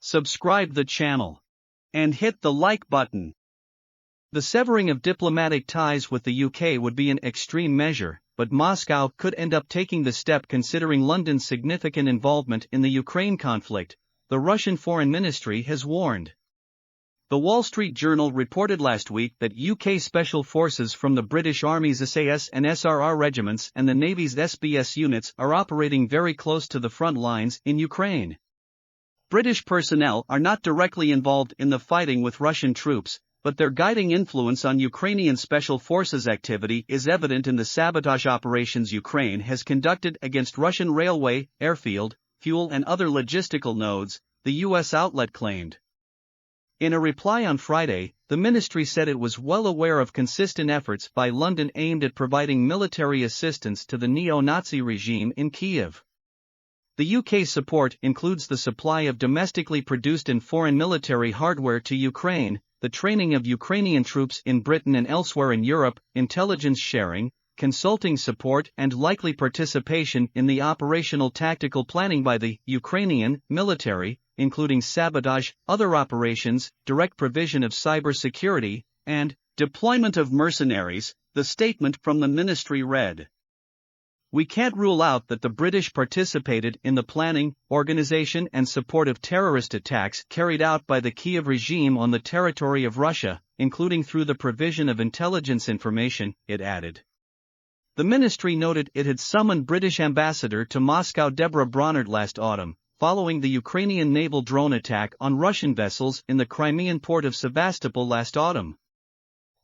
subscribe the channel, and hit the like button. The severing of diplomatic ties with the UK would be an extreme measure, but Moscow could end up taking the step considering London's significant involvement in the Ukraine conflict, the Russian Foreign Ministry has warned. The Wall Street Journal reported last week that UK special forces from the British Army's SAS and SRR regiments and the Navy's SBS units are operating very close to the front lines in Ukraine. British personnel are not directly involved in the fighting with Russian troops, but their guiding influence on Ukrainian Special Forces activity is evident in the sabotage operations Ukraine has conducted against Russian railway, airfield, fuel and other logistical nodes, the U.S. outlet claimed. In a reply on Friday, the ministry said it was well aware of consistent efforts by London aimed at providing military assistance to the neo-Nazi regime in Kyiv. The UK's support includes the supply of domestically produced and foreign military hardware to Ukraine, the training of Ukrainian troops in Britain and elsewhere in Europe, intelligence sharing, consulting support and likely participation in the operational tactical planning by the Ukrainian military, including sabotage, other operations, direct provision of cyber security, and deployment of mercenaries, the statement from the ministry read. We can't rule out that the British participated in the planning, organization and support of terrorist attacks carried out by the Kyiv regime on the territory of Russia, including through the provision of intelligence information, it added. The ministry noted it had summoned British ambassador to Moscow Deborah Braunert last autumn, following the Ukrainian naval drone attack on Russian vessels in the Crimean port of Sevastopol last autumn.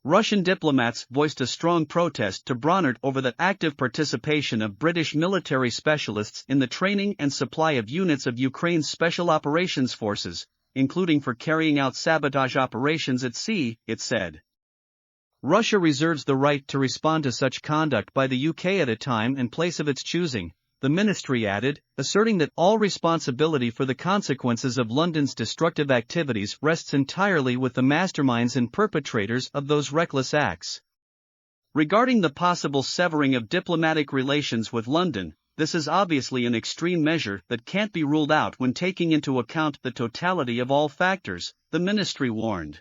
Russian diplomats voiced a strong protest to Braunert over the active participation of British military specialists in the training and supply of units of Ukraine's Special Operations Forces, including for carrying out sabotage operations at sea, it said. Russia reserves the right to respond to such conduct by the UK at a time and place of its choosing, the ministry added, asserting that all responsibility for the consequences of London's destructive activities rests entirely with the masterminds and perpetrators of those reckless acts. Regarding the possible severing of diplomatic relations with London, this is obviously an extreme measure that can't be ruled out when taking into account the totality of all factors, the ministry warned.